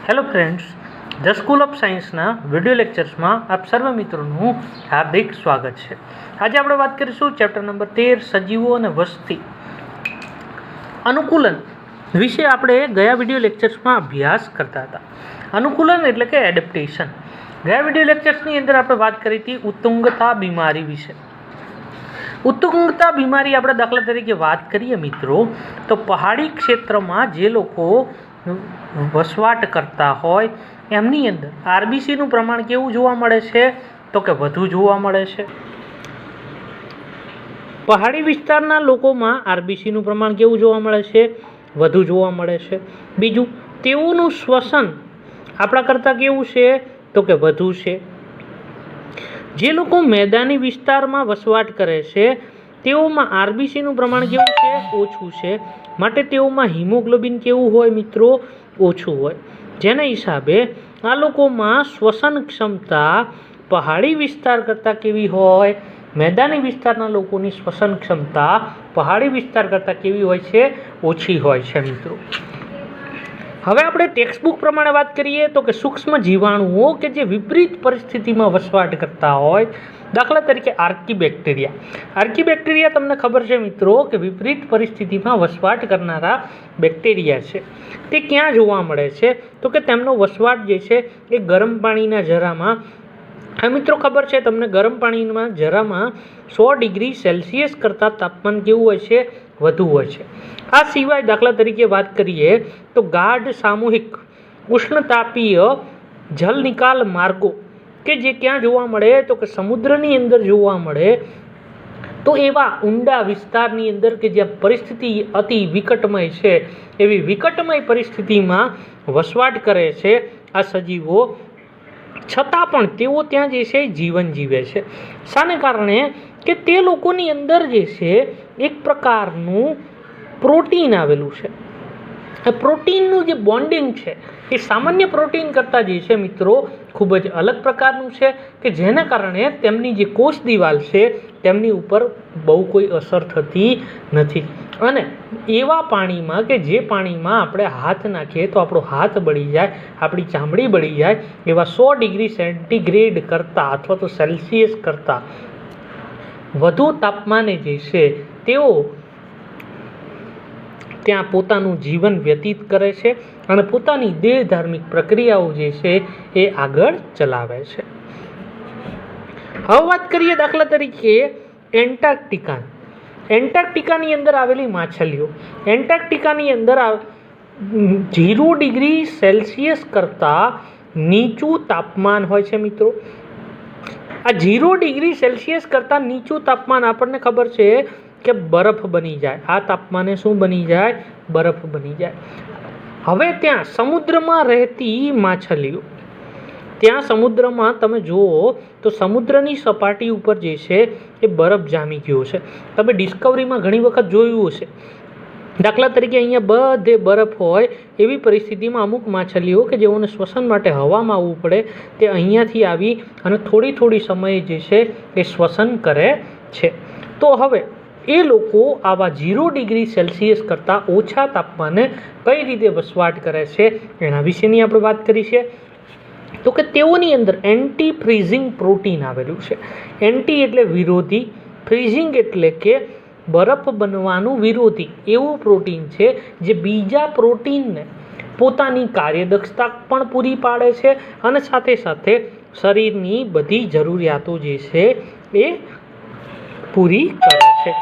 Hello friends, the school of साइंसना video લેક્ચર્સમાં આપ સર્વ મિત્રોનું હાર્દિક સ્વાગત છે। આજે આપણે વાત કરીશું ચેપ્ટર નંબર 13 સજીવો અને વસ્તી અનુકૂલન વિશે। આપણે ગયા વિડિયો લેક્ચર્સમાં અભ્યાસ કરતા હતા। અનુકૂલન એટલે કે એડેપ્ટેશન। ગયા વિડિયો લેક્ચર્સની અંદર આપણે વાત કરી હતી ઉત્તુંગતા બીમારી વિશે। ઉત્તુંગતા બીમારી આપણે દાખલા તરીકે વાત કરીએ મિત્રો, તો પહાડી ક્ષેત્રમાં જે લોકો વસવાટ કરતા હોય એમની અંદર આરબીસીનું પ્રમાણ કેવું જોવા મળે છે? તો કે વધુ જોવા મળે છે। પહાડી વિસ્તારના લોકોમાં આરબીસીનું પ્રમાણ કેવું જોવા મળે છે? વધુ જોવા મળે છે। બીજું, તેઓનું શ્વસન આપણા કરતાં કેવું છે? તો કે વધુ છે। જે લોકો મેદાની વિસ્તારમાં વસવાટ કરે છે તેઓમાં આરબીસીનું પ્રમાણ કેવું છે? ઓછું છે। માટે તેઓમાં હિમોગ્લોબિન કેવું હોય મિત્રો? ઓછું હોય। જેના હિસાબે આ લોકોમાં શ્વસન ક્ષમતા પહાડી વિસ્તાર કરતાં કેવી હોય? મેદાની વિસ્તારના લોકોની શ્વસન ક્ષમતા પહાડી વિસ્તાર કરતાં કેવી હોય છે? ઓછી હોય છે મિત્રો। હવે આપણે ટેક્સ્ટબુક પ્રમાણે વાત કરીએ તો કે સૂક્ષ્મ જીવાણુઓ કે જે વિપરીત પરિસ્થિતિમાં વસવાટ કરતા હોય, દાખલા તરીકે આર્કીબેક્ટેરિયા તમને ખબર છે મિત્રો કે વિપરીત પરિસ્થિતિમાં વસવાટ કરનારા બેક્ટેરિયા છે। તે ક્યાં જોવા મળે છે? તો કે તેમનો વસવાટ જે છે એ ગરમ પાણીના જરામાં। હા મિત્રો, ખબર છે તમને ગરમ પાણીના જરામાં 100 ડિગ્રી સેલ્સિયસ કરતાં તાપમાન કેવું હોય છે? વધુ હોય છે। આ સિવાય દાખલા તરીકે વાત કરીએ તો ગાઢ સામૂહિક ઉષ્ણતાપીય જલ નિકાલ માર્ગો કે જે ક્યાં જોવા મળે? તો કે સમુદ્રની અંદર જોવા મળે। તો એવા ઊંડા વિસ્તારની અંદર કે જ્યાં પરિસ્થિતિ અતિ વિકટમય છે, એવી વિકટમય પરિસ્થિતિમાં વસવાટ કરે છે આ સજીવો, છતાં પણ તેઓ ત્યાં જે છે જીવન જીવે છે। શાને કારણે? કે તે લોકોની અંદર જે છે એક પ્રકારનું પ્રોટીન આવેલું છે। પ્રોટીનનું જે બોન્ડિંગ છે એ સામાન્ય પ્રોટીન કરતાં જે છે મિત્રો ખૂબ જ અલગ પ્રકારનું છે કે જેના કારણે તેમની જે કોષ દિવાલ છે તેમની ઉપર બહુ કોઈ અસર થતી નથી। અને એવા પાણીમાં કે જે પાણીમાં આપણે હાથ નાખીએ તો આપણો હાથ બળી જાય, આપણી ચામડી બળી જાય, એવા 100 ડિગ્રી સેન્ટીગ્રેડ કરતાં અથવા તો સેલ્સિયસ કરતાં વધુ તાપમાને જે છે તેઓ ત્યાં પોતાનું જીવન વ્યતીત કરે છે અને પોતાની દેહ ધાર્મિક પ્રક્રિયાઓ જે છે એ આગળ ચલાવે છે। હવે વાત કરીએ દાખલા તરીકે એન્ટાર્કટિકાની અંદર આવેલી માછલીઓ। એન્ટાર્કટિકાની અંદર 0 ડિગ્રી સેલ્સિયસ કરતાં નીચું તાપમાન હોય છે મિત્રો। આ 0 ડિગ્રી સેલ્સિયસ કરતાં નીચું તાપમાન આપણને ખબર છે કે બરફ બની જાય। આ તાપમાને શું બની જાય? બરફ બની જાય। હવે ત્યાં સમુદ્રમાં રહેતી માછલીઓ, ત્યાં સમુદ્રમાં તમે જુઓ તો સમુદ્રની સપાટી ઉપર જે છે એ બરફ જામી ગયો છે। તમે ડિસ્કવરીમાં ઘણી વખત જોયું હશે। દાખલા તરીકે અહીંયા બધે બરફ હોય એવી પરિસ્થિતિમાં અમુક માછલીઓ કે જેઓને શ્વસન માટે હવામાં આવવું પડે તે અહીંયાથી આવી અને થોડી સમયે જે છે એ શ્વસન કરે છે। તો હવે એ લોકો આવા 0 ડિગ્રી સેલ્સિયસ કરતાં ઓછા તાપમાને કઈ રીતે વસવાટ કરે છે એના વિશેની આપણે વાત કરી છે। તો કે તેઓની અંદર એન્ટી ફ્રીઝિંગ પ્રોટીન આવેલું છે। એન્ટી એટલે વિરોધી, ફ્રીઝિંગ એટલે કે બરફ બનવાનું વિરોધી એવું પ્રોટીન છે જે બીજા પ્રોટીનને પોતાની કાર્યદક્ષતા પણ પૂરી પાડે છે અને સાથે સાથે શરીરની બધી જરૂરિયાતો જે છે એ પૂરી કરે છે।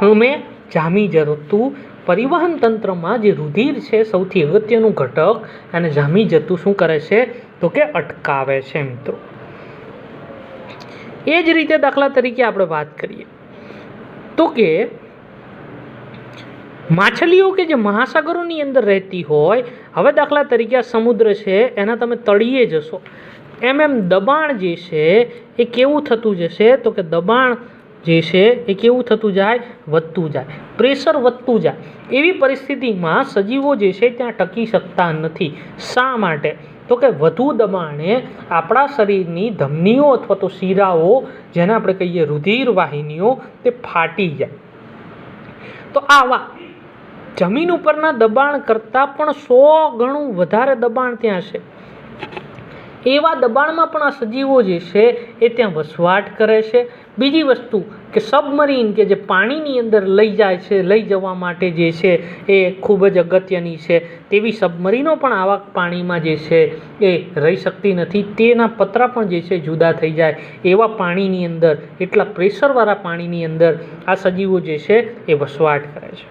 અમે જામી જતું પરિવહન તંત્રમાં જે રુધિર છે સૌથી અગત્યનું ઘટક, અને જામી જતું શું કરે છે? તો કે અટકાવે છે મિત્રો। એ જ રીતે દાખલા તરીકે આપણે વાત કરીએ તો કે માછલીઓ કે જે મહાસાગરોની અંદર રહેતી હોય, હવે દાખલા તરીકે આ સમુદ્ર છે એના તમે તળિયે જશો એમ દબાણ જે છે એ કેવું થતું જશે? તો કે દબાણ જે છે એ કેવું થતું જાય? વધતું જાય, પ્રેશર વધતું જાય। એવી પરિસ્થિતિમાં સજીવો જે છે ત્યાં ટકી શકતા નથી। શા માટે? તો કે વધુ દબાણે આપણા શરીરની ધમનીઓ અથવા તો શીરાઓ, જેને આપણે કહીએ રુધિર વાહિનીઓ, તે ફાટી જાય। તો આવા જમીન ઉપરના દબાણ કરતાં પણ 100 ગણું વધારે દબાણ ત્યાં છે. એવા દબાણમાં પણ આ સજીવો જે છે એ ત્યાં વસવાટ કરે છે. બીજી વસ્તુ કે સબમરીન કે જે પાણીની અંદર લઈ જવા માટે જે છે એ ખૂબ જ અગત્યની છે. તેવી સબમરીનો પણ આવા પાણીમાં જે છે એ રહી શકતી નથી. તેના પતરા પણ જે છે જુદા થઈ જાય એવા પાણીની અંદર, એટલા પ્રેશરવાળા પાણીની અંદર આ સજીવો જે છે એ વસવાટ કરે છે.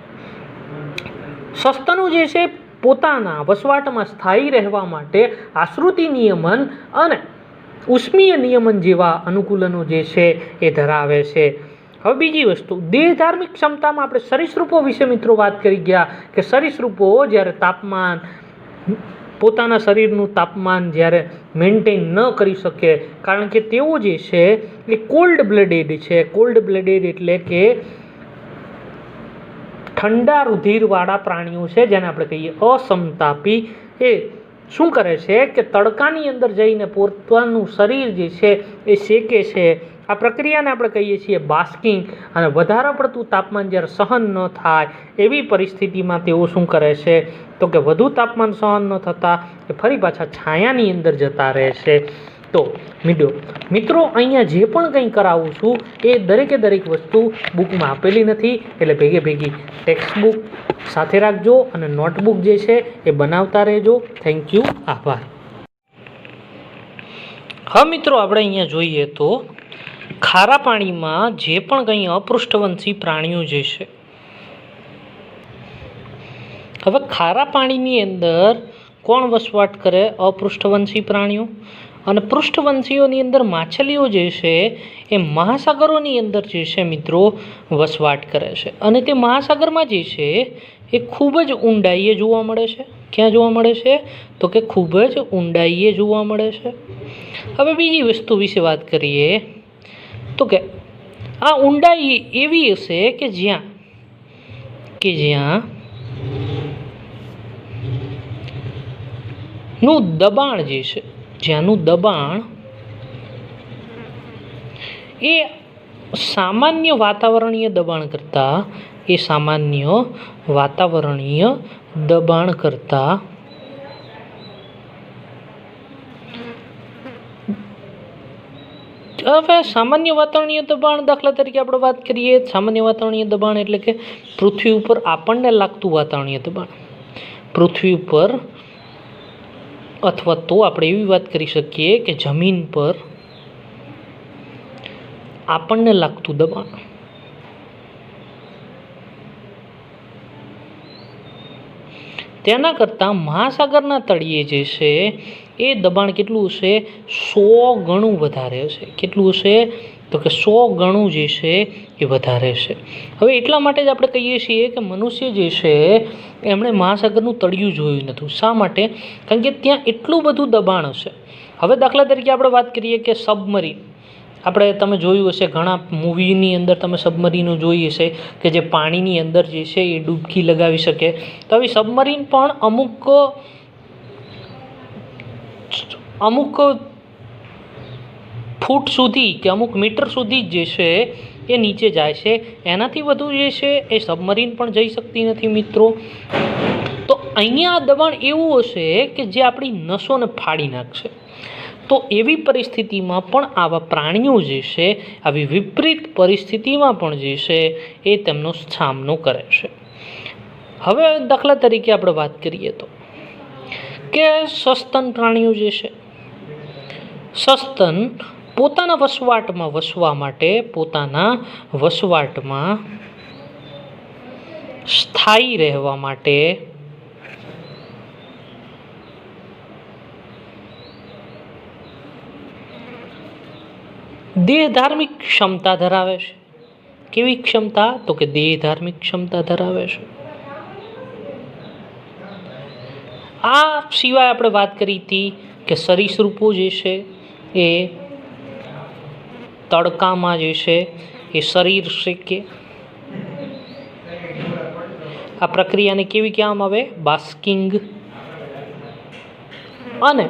સસ્તનો જે છે પોતાના વસવાટમાં સ્થાયી રહેવા માટે આશ્રુતિ નિયમન અને ઉષ્મીય નિયમન જેવા અનુકૂલનો જે છે એ ધરાવે છે. હવે બીજી વસ્તુ, દેહધાર્મિક ક્ષમતામાં આપણે સરીસૃપો વિશે મિત્રો વાત કરી ગયા કે સરીસૃપો જ્યારે પોતાના શરીરનું તાપમાન જ્યારે મેન્ટેન ન કરી શકે, કારણ કે તેઓ જે છે એ કોલ્ડ બ્લડેડ છે. કોલ્ડ બ્લડેડ એટલે કે ઠંડા રુધિરવાળા પ્રાણીઓ છે, જેને આપણે કહીએ અસમતાપી. એ શું કરે છે કે તડકાની અંદર જઈને પોતાનું શરીર જે છે એ શેકે છે. આ પ્રક્રિયાને આપણે કહીએ છીએ બાસ્કિંગ. અને વધારે પડતું તાપમાન જ્યારે સહન ન થાય એવી પરિસ્થિતિમાં તેઓ શું કરે છે તો કે વધુ તાપમાન સહન ન થતાં એ ફરી પાછા છાયાની અંદર જતા રહે છે. તો મિત્રો અહીંયા જે પણ કંઈ કરાવું છું એ દરેકે દરેક વસ્તુ બુકમાં આપેલી નથી, એટલે ભેગી ટેક્સ્ટ બુક સાથે રાખજો અને નોટબુક જે છે એ બનાવતા રહેજો. થેન્ક યુ, આભાર. હા મિત્રો, આપણે અહીંયા જોઈએ તો ખારા પાણીમાં જે પણ કંઈ અપૃષ્ઠવંશી પ્રાણીઓ જે છે, હવે ખારા પાણીની અંદર કોણ વસવાટ કરે? અપૃષ્ઠવંશી પ્રાણીઓ. અને પૃષ્ઠવંશીઓની અંદર માછલીઓ જે છે એ મહાસાગરોની અંદર જે છે મિત્રો વસવાટ કરે છે. અને તે મહાસાગરમાં જે છે એ ખૂબ જ ઊંડાઈએ જોવા મળે છે. ક્યાં જોવા મળે છે? તો કે ખૂબ જ ઊંડાઈએ જોવા મળે છે. હવે બીજી વસ્તુ વિશે વાત કરીએ તો કે આ ઊંડાઈ એવી હશે કે જ્યાં નું દબાણ જે છે, જ્યાંનું દબાણ એ સામાન્ય વાતાવરણીય દબાણ કરતાં હવે સામાન્ય વાતાવરણીય દબાણ, દાખલા તરીકે આપણે વાત કરીએ, સામાન્ય વાતાવરણીય દબાણ એટલે કે પૃથ્વી ઉપર આપણને લાગતું વાતાવરણીય દબાણ. પૃથ્વી ઉપર, અથવા તો આપણે એવી વાત કરી શકીએ કે જમીન પર આપણને લાગતું દબાણ. તેના કરતાં મહાસાગરના તળિયે જે છે એ દબાણ કેટલું હશે? 100 ગણું વધારે હશે. કેટલું હશે? તો કે 100 ગણું જે છે એ વધારે છે. હવે એટલા માટે જ આપણે કહીએ છીએ કે મનુષ્ય જે છે એમણે મહાસાગરનું તળિયું જોયું નથી. શા માટે? કારણ કે ત્યાં એટલું બધું દબાણ હશે. હવે દાખલા તરીકે આપણે વાત કરીએ કે સબમરીન. તમે જોયું હશે, ઘણા મૂવીની અંદર તમે સબમરીનો જોઈ હશે કે જે પાણીની અંદર જે છે એ ડૂબકી લગાવી શકે. તો આવી સબમરીન પણ અમુક ફૂટ સુધી કે અમુક મીટર સુધી જે છે એ નીચે જાય છે. એનાથી વધુ જે છે એ સબમરીન પણ જઈ શકતી નથી મિત્રો. તો અહીંયા દબાણ એવું હશે કે જે આપણી નસોને ફાડી નાખશે. તો એવી પરિસ્થિતિમાં પણ આવા પ્રાણીઓ જે છે આવી વિપરીત પરિસ્થિતિમાં પણ જે છે એ તેમનો સામનો કરે છે. હવે દાખલા તરીકે આપણે વાત કરીએ તો કે સસ્તન પ્રાણીઓ જે છે, સસ્તન પોતાના વસવાટમાં વસવા માટે, પોતાના વસવાટમાં સ્થાયી રહેવા માટે દેહધાર્મિક ક્ષમતા ધરાવે છે. કેવી ક્ષમતા? તો કે દેહધાર્મિક ક્ષમતા ધરાવે છે. આ સિવાય આપણે વાત કરી હતી કે સરીસૃપો જે છે એ તડકામાં જે છે એ શરીર શેકે. આ પ્રક્રિયાને કેવી કહેવામાં આવે? બાસ્કિંગ. અને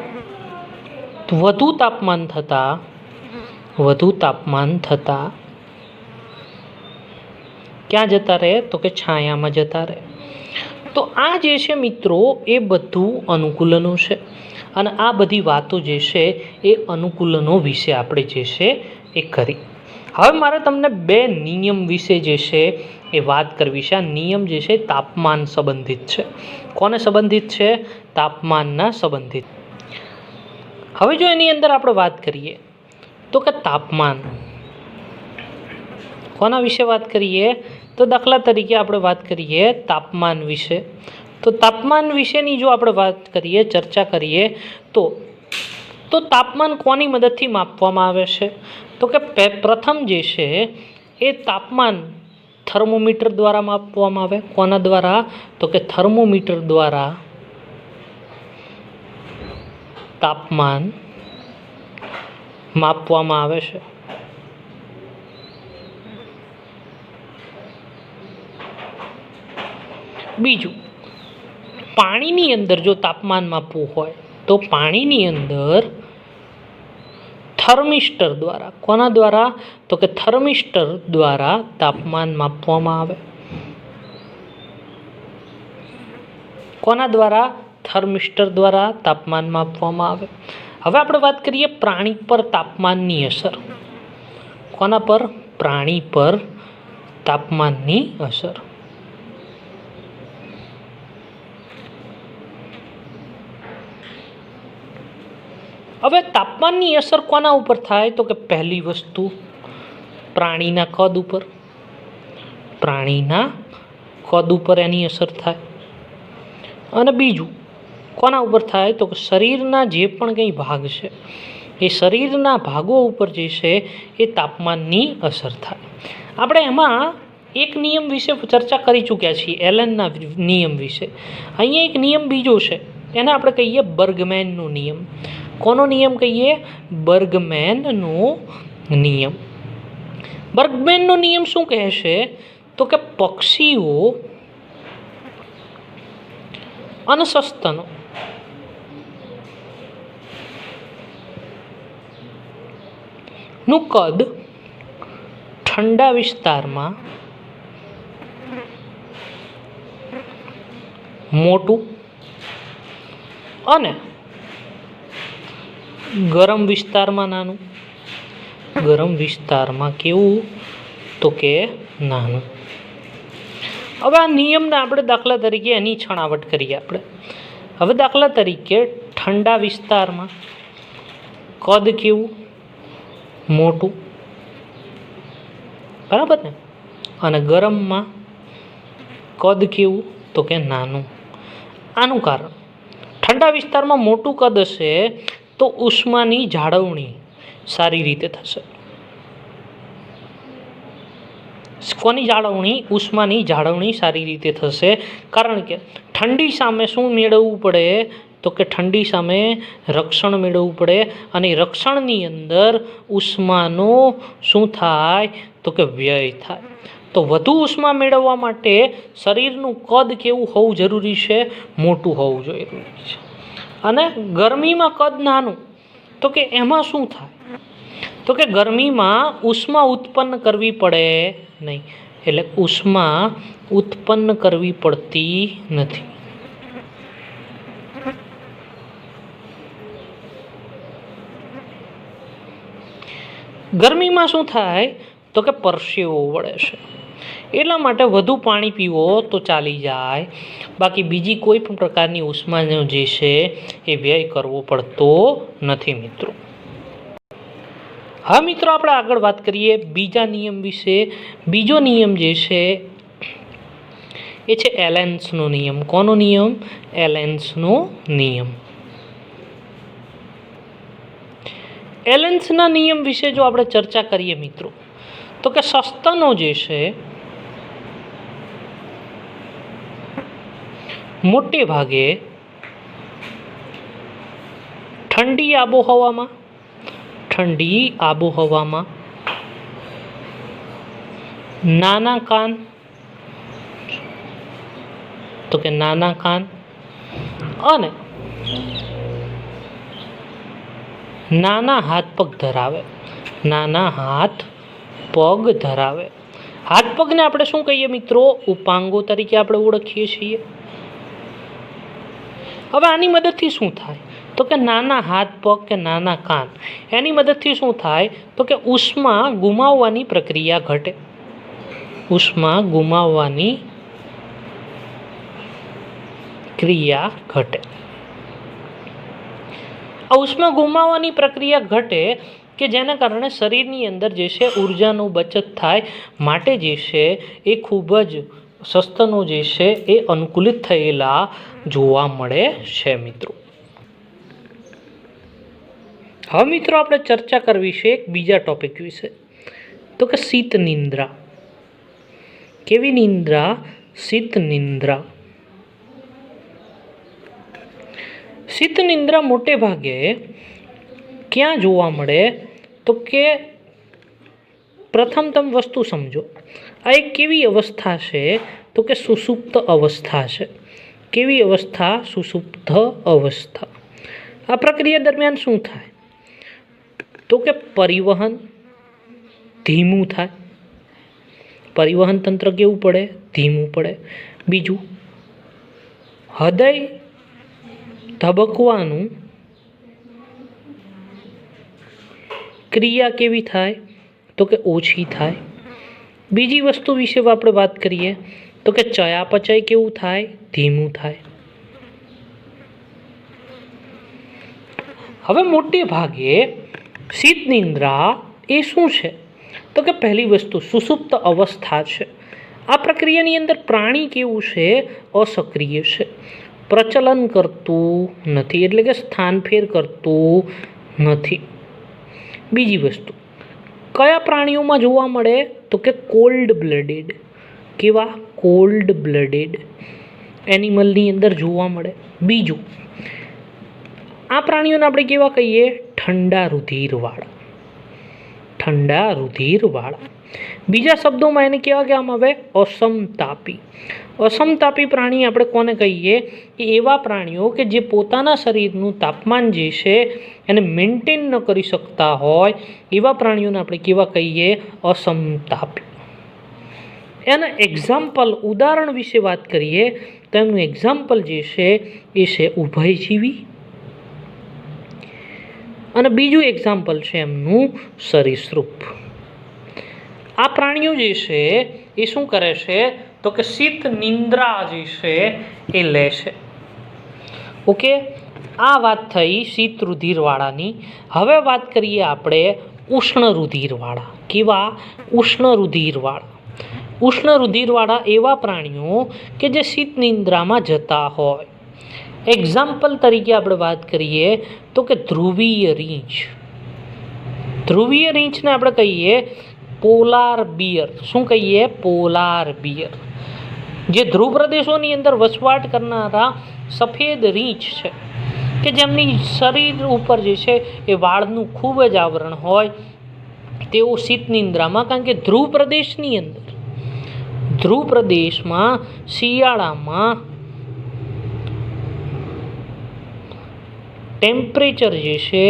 વધુ તાપમાન થતાં ક્યાં જતા રહે? તો કે છાયામાં જતા રહે. તો આ જે છે મિત્રો એ બધું અનુકૂલનો છે, અને આ બધી વાતો જે છે એ અનુકૂલનો વિશે આપણે જે છે એ કરી. હવે મારે તમને બે નિયમ વિશે જે છે એ વાત કરવી છે. આ નિયમ જે છે તાપમાન સંબંધિત છે. કોને સંબંધિત છે? તાપમાનના સંબંધિત. હવે જો એની અંદર આપણે વાત કરીએ તો કે તાપમાન, કોના વિશે વાત કરીએ? તો દાખલા તરીકે આપણે વાત કરીએ તાપમાન વિશે. તો તાપમાન વિશેની જો આપણે વાત કરીએ, ચર્ચા કરીએ તો તાપમાન કોની મદદથી માપવામાં આવે છે? તો કે પ્રથમ જે છે એ તાપમાન થર્મોમીટર દ્વારા માપવામાં આવે. કોના દ્વારા? તો કે થર્મોમીટર દ્વારા તાપમાન માપવામાં આવે છે. બીજું, પાણીની અંદર જો તાપમાન માપવું હોય તો પાણીની અંદર થર્મિસ્ટર દ્વારા, કોના દ્વારા? તો કે થર્મિસ્ટર દ્વારા તાપમાન માપવામાં આવે. કોના દ્વારા? થર્મિસ્ટર દ્વારા તાપમાન માપવામાં આવે. હવે આપણે વાત કરીએ પ્રાણી પર તાપમાનની અસર. કોના પર? પ્રાણી પર તાપમાનની અસર. હવે તાપમાનની અસર કોના ઉપર થાય? તો કે પહેલી વસ્તુ પ્રાણીના કદ ઉપર. પ્રાણીના કદ ઉપર એની અસર થાય. અને બીજું કોના ઉપર થાય? તો કે શરીરના જે પણ કંઈ ભાગ છે એ શરીરના ભાગો ઉપર જે છે એ તાપમાનની અસર થાય. આપણે એમાં એક નિયમ વિશે ચર્ચા કરી ચૂક્યા છીએ, એલનના નિયમ વિશે. અહીંયા એક નિયમ બીજો છે, એને આપણે કહીએ બર્ગમેનનો નિયમ. કોનો નિયમ કહીએ? બર્ગમેનનો નિયમ. બર્ગમેનનો નિયમ શું કહે છે? તો કે પક્ષીઓ અને સસ્તનો નું કદ ઠંડા વિસ્તારમાં મોટું અને ગરમ વિસ્તારમાં નાનું. ગરમ વિસ્તારમાં કેવું? તો કે નાનું. હવે આ નિયમને આપણે દાખલા તરીકે એની છણાવટ કરીએ આપણે. હવે દાખલા તરીકે ઠંડા વિસ્તારમાં કદ કેવું? મોટું, બરાબર ને? અને ગરમમાં કદ કેવું? તો કે નાનું. આનું કારણ, ઠંડા વિસ્તારમાં મોટું કદ હશે તો ઉષ્માની જાળવણી સારી રીતે થશે. કોની જાળવણી? ઉષ્માની જાળવણી સારી રીતે થશે. કારણ કે ઠંડી સામે શું મેળવવું પડે? તો કે ઠંડી સામે રક્ષણ મેળવવું પડે. અને રક્ષણની અંદર ઉષ્માનો શું થાય? તો કે વ્યય થાય. તો વધુ ઉષ્મા મેળવવા માટે શરીરનું કદ કેવું હોવું જરૂરી છે? મોટું હોવું જરૂરી છે. અને ગરમીમાં કદ નાનું, તો કે એમાં શું થાય? તો કે ગરમીમાં ઉષ્મા ઉત્પન્ન કરવી પડે નહીં. એટલે ઉષ્મા ઉત્પન્ન કરવી પડતી નથી. ગરમીમાં શું થાય? તો કે પરસેવો વળે છે. એટલા માટે વધુ પાણી પીવો તો ચાલી જાય, બાકી બીજી કોઈ પણ પ્રકારની ઉષ્માનો જે છે એ વ્યય કરવો પડતો નથી મિત્રો. હા મિત્રો, આપણે આગળ વાત કરીએ બીજા નિયમ વિશે. બીજો નિયમ જે છે એ છે એલેન્સનો નિયમ. કોનો નિયમ? એલેન્સનો નિયમ. એલેન્સના નિયમ વિશે જો આપણે ચર્ચા કરીએ મિત્રો, તો કે સસ્તનો જે છે મોટે ભાગે ઠંડી આબોહવામાં નાના કાન, તો કે નાના કાન અને નાના હાથ પગ ધરાવે. નાના હાથ પગ ધરાવે. हाथ पग ने આપણે શું કહીએ મિત્રો? ઉપાંગો તરીકે આપણે ઓળખીએ છીએ। હવે આની મદદથી શું થાય? તો કે નાના હાથ પગ કે નાના કાન એની મદદથી શું થાય? તો કે ઉષ્મા ગુમાવવાની પ્રક્રિયા ઘટે। ઉષ્મા ગુમાવવાની ક્રિયા ઘટે। આ ઉષ્મા ગુમાવવાની પ્રક્રિયા ઘટે કે જેના કારણે શરીરની અંદર જે છે ઉર્જાનું બચત થાય, માટે જે છે એ ખૂબ જ સસ્તનો જે છે એ અનુકૂલિત થયેલા જોવા મળે છે મિત્રો। હવે મિત્રો આપણે ચર્ચા કરવી છે એક બીજા ટોપિક વિશે, તો કે શીત નિંદ્રા। કેવી નિંદ્રા? શીત નિંદ્રા। શીત નિંદ્રા મોટે ભાગે ક્યાં જોવા મળે? તો કે પ્રથમ તમે વસ્તુ સમજો, આ એક કેવી અવસ્થા છે? તો કે સુષુપ્ત અવસ્થા છે। કેવી અવસ્થા? સુષુપ્ત અવસ્થા। આ પ્રક્રિયા દરમિયાન શું થાય? તો કે પરિવહન ધીમું થાય। પરિવહન તંત્ર કેવું પડે? ધીમું પડે। બીજું, હૃદય ધબકવાનું ક્રિયા કેવી થાય? તો કે ઓછી થાય। બીજી વસ્તુ વિશે આપણે વાત કરીએ તો કે ચયાપચય કેવું થાય? ધીમું થાય। હવે મોટે ભાગે શીત નિંદ્રા એ શું છે? તો કે પહેલી વસ્તુ સુષુપ્ત અવસ્થા છે। આ પ્રક્રિયાની અંદર પ્રાણી કેવું છે? અસક્રિય છે, પ્રચલન કરતું નથી, એટલે કે સ્થાનફેર કરતું નથી। બીજી વસ્તુ કયા પ્રાણીઓમાં જોવા મળે? તો કે કોલ્ડ બ્લડેડ। કેવા? કોલ્ડ બ્લડેડ એનિમલની અંદર જોવા મળે। બીજું, આ પ્રાણીઓને આપણે કેવા કહીએ? ઠંડા રુધિરવાળા। ઠંડા રુધિરવાળા। બીજા શબ્દોમાં એને કેવા કહેવામાં આવે? અસમતાપી। અસમતાપી પ્રાણી આપણે કોને કહીએ? કે એવા પ્રાણીઓ કે જે પોતાના શરીરનું તાપમાન જે છે એને મેન્ટેન ન કરી શકતા હોય એવા પ્રાણીઓને આપણે કેવા કહીએ? અસમતાપી। એના એક્ઝામ્પલ, ઉદાહરણ વિશે વાત કરીએ તો એમનું એક્ઝામ્પલ જે છે એ છે ઉભયજીવી, અને બીજું એક્ઝામ્પલ છે એમનું સરીસૃપ। આ પ્રાણીઓ જે છે એ શું કરે છે? તો કે શીત નિંદ્રા જે છે એ લે છે। ઓકે, આ વાત થઈ શીત રુધિરવાળાની। હવે વાત કરીએ આપણે ઉષ્ણ રુધિરવાળા। કેવા? ઉષ્ણ રુધિરવાળા। ઉષ્ણ રુધિરવાળા એવા પ્રાણીઓ કે જે શીત નિંદ્રામાં જતા હોય। એક્ઝામ્પલ તરીકે આપણે વાત કરીએ તો કે ધ્રુવીય રીંછ। ધ્રુવીય રીંછને આપણે કહીએ પોલાર બિયર। શું કહીએ? Polar bear. જે ધ્રુવ પ્રદેશોની અંદર વસવાટ કરનારા સફેદ રીંછ છે કે જેમની શરીર ઉપર જે છે એ વાળનું ખૂબ જ આવરણ હોય, તેઓ શીત નિંદ્રામાં, કારણ કે ધ્રુવ પ્રદેશની અંદર, ધ્રુવ પ્રદેશમાં શિયાળામાં ટેમ્પરેચર જે છે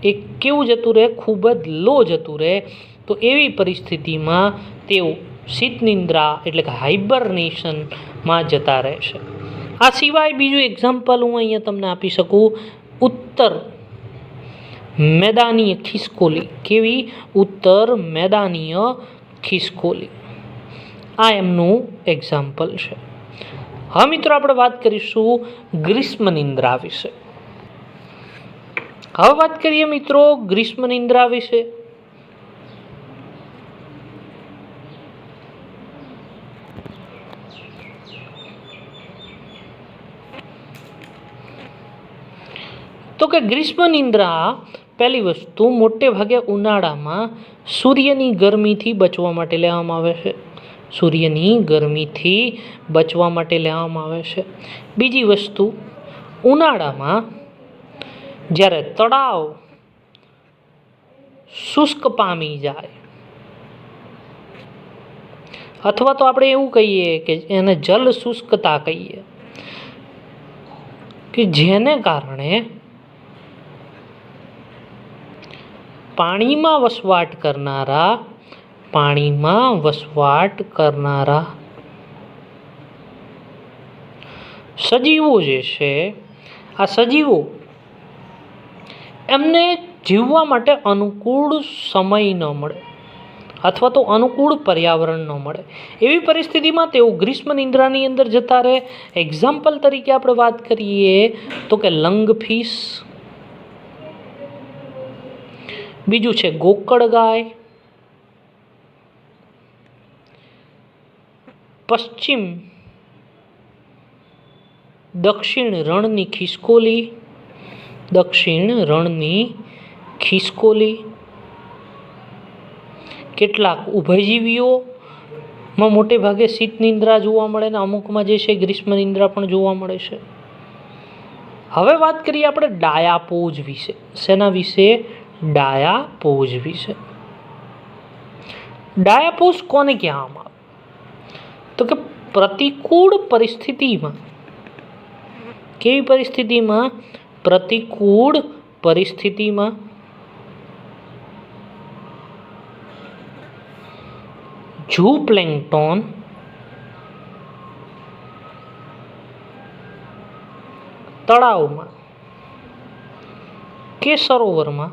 એ કેવું જતું રહે? ખૂબ જ લો જતું રહે। તો એવી પરિસ્થિતિમાં તેઓ શીત નિંદ્રા એટલે કે હાઇબરનેશનમાં જતા રહેશે। આ સિવાય બીજું એક્ઝામ્પલ હું અહીંયા તમને આપી શકું, ઉત્તર મેદાનીય ખિસકોલી। કેવી? ઉત્તર મેદાનીય ખિસકોલી। આ એમનું એક્ઝામ્પલ છે। હવે મિત્રો આપણે વાત કરીશું ગ્રીષ્મ નિંદ્રા વિશે। હવે વાત કરીએ મિત્રો ગ્રીષ્મ નિંદ્રા વિશે। તો કે ગ્રીષ્મ નિંદ્રા પહેલી વસ્તુ મોટે ભાગે ઉનાળામાં સૂર્યની ગરમીથી બચવા માટે લેવામાં આવે છે। સૂર્યની ગરમીથી બચવા માટે લેવામાં આવે છે। બીજી વસ્તુ, ઉનાળામાં જ્યારે તળાવ શુષ્ક પામી જાય, અથવા તો આપણે એવું કહીએ કે એને જલ શુષ્કતા કહીએ, કે જેને કારણે પાણીમાં વસવાટ કરનારા પાણીમાં વસવાટ કરનારા સજીવો જે છે, આ સજીવો એમને જીવવા માટે અનુકૂળ સમય ન મળે અથવા તો અનુકૂળ પર્યાવરણ ન મળે, એવી પરિસ્થિતિમાં તેઓ ગ્રીષ્મ નિંદ્રાની અંદર જતા રહે. એક્ઝામ્પલ તરીકે આપણે વાત કરીએ તો કે લંગફિશ, બીજું છે ગોકળગાય, દક્ષિણ રણની ખિસકોલી, કેટલાક ઉભયજીવીઓમાં મોટે ભાગે શીત નિંદ્રા જોવા મળે ને અમુકમાં જે છે ગ્રીષ્મ નિંદ્રા પણ જોવા મળે છે. હવે વાત કરીએ આપણે ડાયાપોઝ વિશે. શેના વિશે? ડાયાપોઝ વિશે. ડાયાપોઝ કોને કહેવામાં આવે? તો કે પ્રતિકૂળ પરિસ્થિતિમાં, કેવી પરિસ્થિતિમાં? પ્રતિકૂળ પરિસ્થિતિમાં ઝૂપ્લેન્ક્ટન તળાવમાં કે સરોવરમાં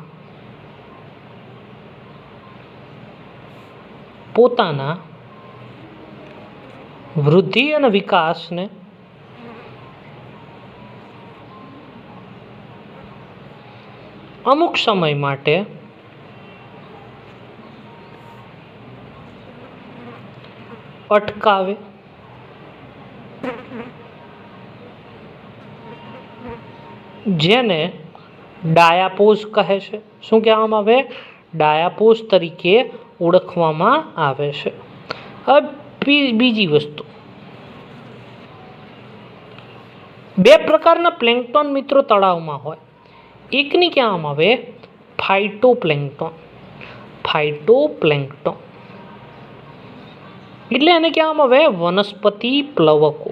પોતાના વૃદ્ધિ અને વિકાસને અમુક સમય માટે અટકાવે, જેને ડાયાપોઝ કહે છે. શું કહેવામાં આવે? ડાયાપોઝ તરીકે ઓળખવામાં આવે છે. હવે બીજી વસ્તુ, બે પ્રકારના પ્લેન્ક્ટન મિત્રો તળાવમાં હોય. એકની કહેવામાં આવે ફાઇટોપ્લેન્ક્ટન, એટલે એને કહેવામાં આવે વનસ્પતિ પ્લવકો,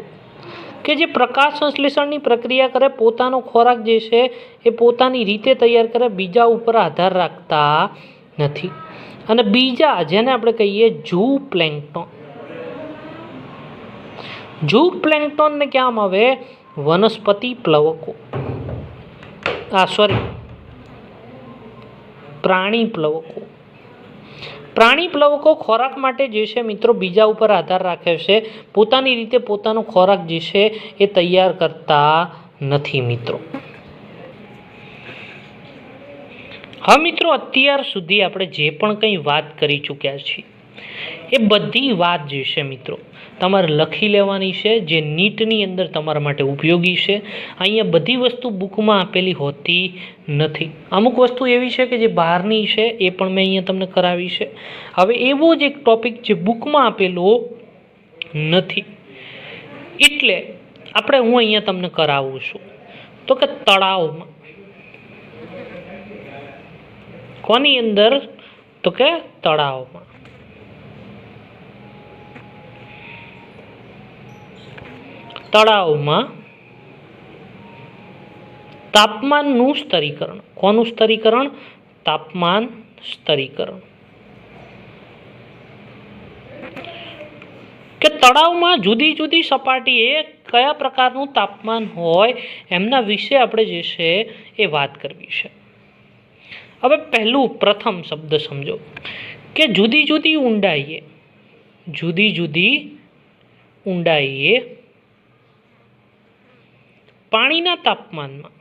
કે જે પ્રકાશ સંશ્લેષણની પ્રક્રિયા કરે, પોતાનો ખોરાક જે છે એ પોતાની રીતે તૈયાર કરે, બીજા ઉપર આધાર રાખતા નથી. અને બીજા જેને આપણે કહીએ ઝૂપ્લેન્ક્ટનને કહેવામાં આવે વનસ્પતિ પ્લવકો, પ્રાણી પ્લવકો ખોરાક માટે જે છે મિત્રો બીજા ઉપર આધાર રાખે છે, પોતાની રીતે પોતાનો ખોરાક જે છે એ તૈયાર કરતા નથી મિત્રો. હા મિત્રો, અત્યાર સુધી આપણે જે પણ કંઈ વાત કરી ચૂક્યા છીએ એ બધી વાત જે છે મિત્રો તમારે લખી લેવાની છે, જે નીટની અંદર તમારા માટે ઉપયોગી છે. અહીંયા બધી વસ્તુ બુકમાં આપેલી હોતી નથી. અમુક વસ્તુ એવી છે કે જે બહારની છે એ પણ મેં અહીંયા તમને કરાવી છે. હવે એવો જ એક ટોપિક જે બુકમાં આપેલો નથી, એટલે હું અહીંયા તમને કરાવું છું. તો કે તળાવમાં, કોની અંદર? તો કે તળાવમાં. તળાવમાં તાપમાનનું સ્તરીકરણ. કોનું સ્તરીકરણ? તાપમાન સ્તરીકરણ. કે તળાવમાં જુદી જુદી સપાટીએ કયા પ્રકારનું તાપમાન હોય એમના વિશે આપણે જે છે એ વાત કરવી છે. હવે પ્રથમ શબ્દ સમજો કે જુદી જુદી ઊંડાઈએ પાણીના તાપમાનમાં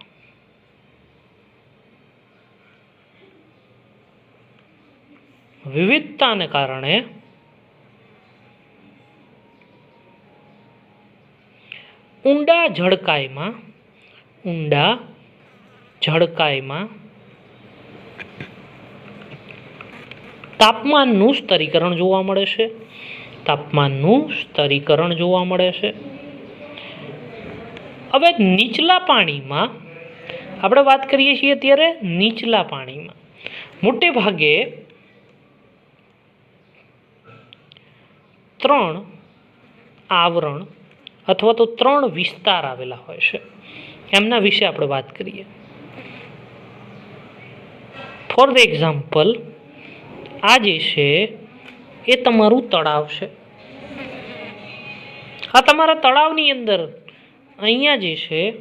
વિવિધતાને કારણે ઊંડા ઝડકાઈમાં તાપમાનનું સ્તરીકરણ જોવા મળે છે. હવે નીચલા પાણીમાં આપણે વાત કરીએ છીએ અત્યારે. નીચલા પાણીમાં મોટે ભાગે 3 આવરણ અથવા તો 3 વિસ્તાર આવેલા હોય છે. એમના વિશે આપણે વાત કરીએ. ફોર ધ એક્ઝામ્પલ, આ જે છે એ તમારું તળાવ છે. આ તમારા તળાવની અંદર અહીંયા જે છે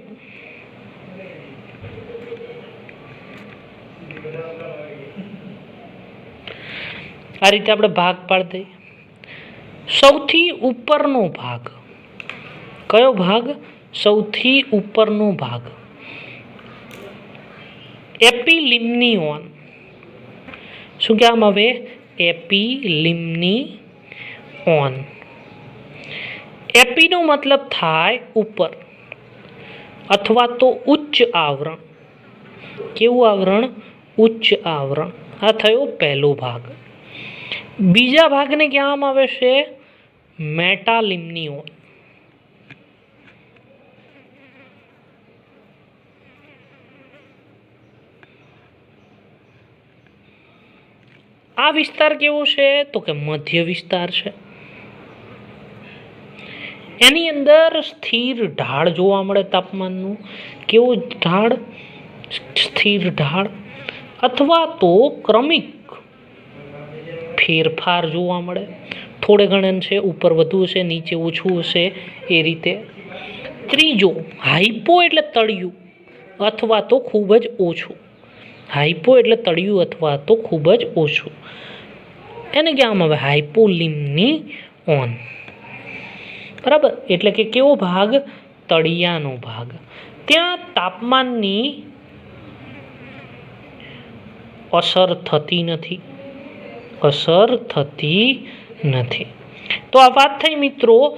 આ રીતે આપણે ભાગ પાડી દઈએ. સૌથી ઉપરનો ભાગ કયો ભાગ? સૌથી ઉપરનો ભાગ એપિલિમ્નિયોન. શું કહેવામાં આવે? એપિલિમ્નિયોન. એપીનો મતલબ થાય ઉપર અથવા તો ઉચ્ચ આવરણ. કેવું આવરણ? ઉચ્ચ આવરણ. આ થયો પહેલો ભાગ. બીજા ભાગને કહેવામાં આવે છે મેટાલિમ્નિયોન. આ વિસ્તાર કેવો છે? તો કે મધ્ય વિસ્તાર છે. એની અંદર સ્થિર ઢાળ જોવા મળે તાપમાનનું. કેવો ઢાળ? સ્થિર ઢાળ અથવા તો ક્રમિક ફેરફાર જોવા મળે. થોડે ઘણે છે, ઉપર વધુ હશે, નીચે ઓછું હશે, એ રીતે. ત્રીજો હાઇપો એટલે તળિયું અથવા તો ખૂબ જ ઓછું. હાઇપો એટલે તળિયું અથવા તો ખૂબ જ ઓછું. એને કહેવામાં આવે હાઇપોલિમ્નિયોન. બરાબર. એટલે કે કેવો ભાગ? તળિયાનો ભાગ. ત્યાં તાપમાનની અસર થતી નથી. અસર થતી નથી. તો આ વાત થઈ મિત્રો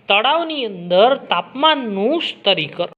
તળાવની અંદર તાપમાનનું સ્તરીકરણ.